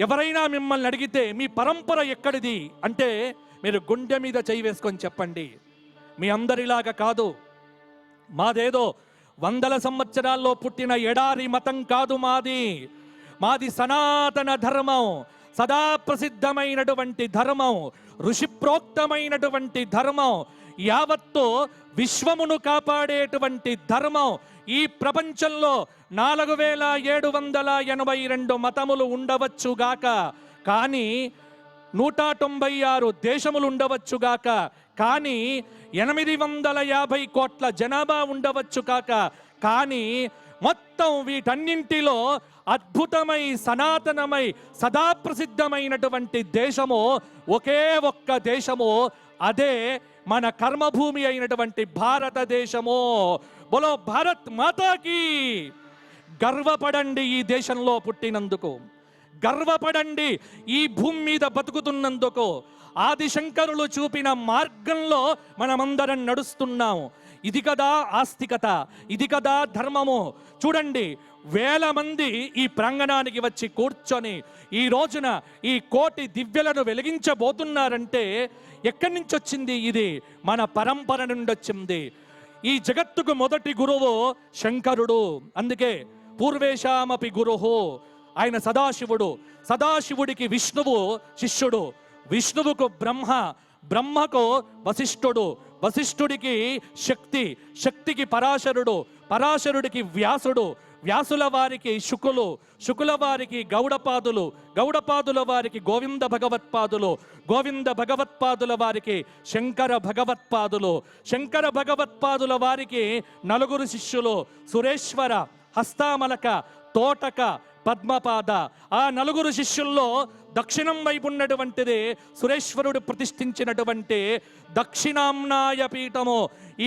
ఎవరైనా మిమ్మల్ని అడిగితే మీ పరంపర ఎక్కడిది అంటే మీరు గుండె మీద చేయి వేసుకొని చెప్పండి. మీ అందరిలాగా కాదు, మాదేదో వందల సంవత్సరాల్లో పుట్టిన ఎడారి మతం కాదు మాది సనాతన ధర్మం, సదా ప్రసిద్ధమైనటువంటి ధర్మం, ఋషిప్రోక్తమైనటువంటి ధర్మం, యావత్తు విశ్వమును కాపాడేటువంటి ధర్మం. ఈ ప్రపంచంలో 4782 మతములు ఉండవచ్చుగాక, కానీ 196 దేశములు ఉండవచ్చుగాక, కానీ 850 కోట్ల జనాభా ఉండవచ్చు కాక, కానీ మొత్తం వీటన్నింటిలో అద్భుతమై సనాతనమై సదా ప్రసిద్ధమైనటువంటి దేశము ఒకే ఒక్క దేశము, అదే మన కర్మభూమి అయినటువంటి భారతదేశము. బోలో భారత్ మాతాకి. గర్వపడండి ఈ దేశంలో పుట్టినందుకు, గర్వపడండి ఈ భూమి మీద బతుకుతున్నందుకు. ఆదిశంకరులు చూపిన మార్గంలో మనమందరం నడుస్తున్నాము. ఇది కదా ఆస్తికత, ఇది కదా ధర్మము. చూడండి, వేల మంది ఈ ప్రాంగణానికి వచ్చి కూర్చొని ఈ రోజున ఈ కోటి దివ్యలను వెలిగించబోతున్నారంటే ఎక్కడి నుంచి వచ్చింది? ఇది మన పరంపర నుండి వచ్చింది. ఈ జగత్తుకు మొదటి గురువు శంకరుడు. అందుకే పూర్వేశామపి గురుహు, ఆయన సదాశివుడు. సదాశివుడికి విష్ణువు శిష్యుడు, విష్ణువుకు బ్రహ్మ, బ్రహ్మకు వశిష్ఠుడు, వశిష్ఠుడికి శక్తి, శక్తికి పరాశరుడు, పరాశరుడికి వ్యాసుడు, వ్యాసుల వారికి శుకులు, శుకుల వారికి గౌడపాదులు, గౌడపాదుల వారికి గోవింద భగవత్పాదులు, గోవింద భగవత్పాదుల వారికి శంకర భగవత్పాదులు, శంకర భగవత్పాదుల వారికి 4 శిష్యులు: సురేశ్వర, హస్తామలక, తోటక, పద్మపాద. ఆ 4 శిష్యుల్లో దక్షిణం వైపు ఉన్నటువంటిది సురేశ్వరుడు ప్రతిష్ఠించినటువంటి దక్షిణామ్నాయ పీఠము.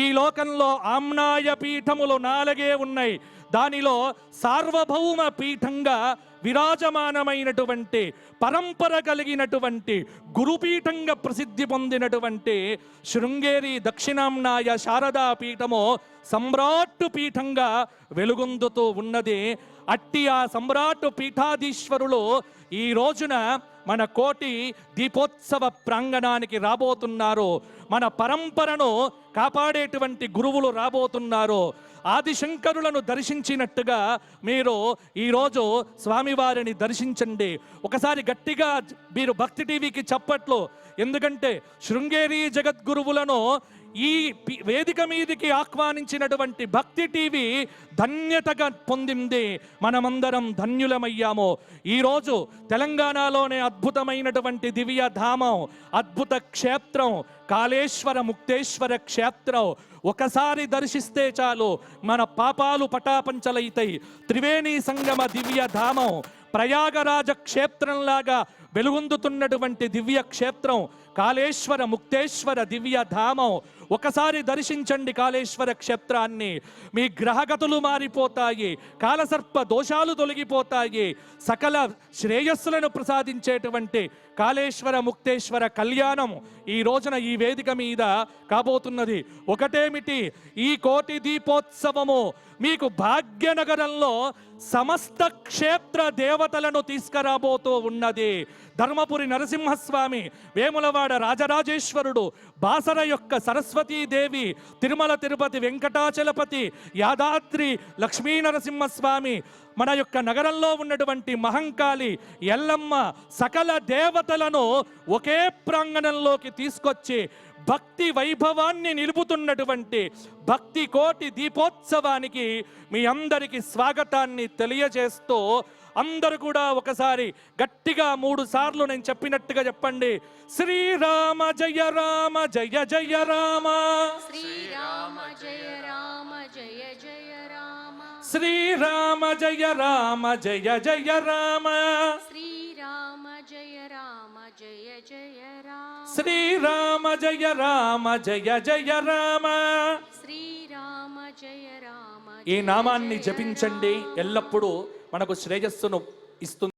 ఈ లోకంలో ఆమ్నాయ పీఠములు 4 ఉన్నాయి. దానిలో సార్వభౌమ పీఠంగా విరాజమానమైనటువంటి పరంపర కలిగినటువంటి గురుపీఠంగా ప్రసిద్ధి పొందినటువంటి శృంగేరి దక్షిణామ్నాయ శారదా పీఠము సమ్రాట్టు పీఠంగా వెలుగొందుతూ ఉన్నది. అట్టి ఆ సమ్రాట్టు పీఠాధీశ్వరులు ఈ రోజున మన కోటి దీపోత్సవ ప్రాంగణానికి రాబోతున్నారు. మన పరంపరను కాపాడేటువంటి గురువులు రాబోతున్నారు. ఆదిశంకరులను దర్శించినట్టుగా మీరు ఈరోజు స్వామివారిని దర్శించండి. ఒకసారి గట్టిగా మీరు భక్తి టీవీకి చప్పట్లు. ఎందుకంటే శృంగేరి జగద్గురువులను ఈ వేదిక మీదికి ఆహ్వానించినటువంటి భక్తి టీవీ ధన్యతగా పొందింది. మనమందరం ధన్యులమయ్యాము. ఈరోజు తెలంగాణలోనే అద్భుతమైనటువంటి దివ్య ధామం, అద్భుత క్షేత్రం కాళేశ్వర ముక్తేశ్వర క్షేత్రం. ఒకసారి దర్శిస్తే చాలు మన పాపాలు పటాపంచలైతాయి. త్రివేణి సంగమ దివ్య ధామం, ప్రయాగరాజ క్షేత్రంలాగా వెలుగొందుతున్నటువంటి దివ్య క్షేత్రం కాళేశ్వర ముక్తేశ్వర దివ్య ధామం. ఒకసారి దర్శించండి కాళేశ్వర క్షేత్రాన్ని. మీ గ్రహగతులు మారిపోతాయి, కాలసర్ప దోషాలు తొలగిపోతాయి, సకల శ్రేయస్సులను ప్రసాదించేటువంటి కాళేశ్వర ముక్తేశ్వర కళ్యాణం ఈ రోజున ఈ వేదిక మీద కాబోతున్నది. ఒకటేమిటి, ఈ కోటి దీపోత్సవము మీకు భాగ్యనగరంలో సమస్త క్షేత్ర దేవతలను తీసుకురాబోతూ ఉన్నది. ధర్మపురి నరసింహస్వామి, వేములవాడ రాజరాజేశ్వరుడు, బాసర యొక్క సరస్వతీదేవి, తిరుమల తిరుపతి వెంకటాచలపతి, యాదాద్రి లక్ష్మీ నరసింహస్వామి, మన యొక్క నగరంలో ఉన్నటువంటి మహంకాళి, ఎల్లమ్మ, సకల దేవతలను ఒకే ప్రాంగణంలోకి తీసుకొచ్చి భక్తి వైభవాన్ని నిలుపుతున్నటువంటి భక్తి కోటి దీపోత్సవానికి మీ అందరికీ స్వాగతాన్ని తెలియజేస్తూ, అందరూ కూడా ఒకసారి గట్టిగా 3 సార్లు నేను చెప్పినట్టుగా చెప్పండి. శ్రీరామ జయ రామ జయ జయ రామ, శ్రీరామ జయ రామ జయ జయ రామ, శ్రీరామ జయ రామ జయ జయ రామ, శ్రీరామ జయ రామ జయ జయ రామ, శ్రీరామ జయ రామ జయ జయ రామ, శ్రీరామ జయ రామ. ఈ నామాన్ని జపించండి, ఎల్లప్పుడూ మనకు శ్రేయస్సును ఇస్తుంది.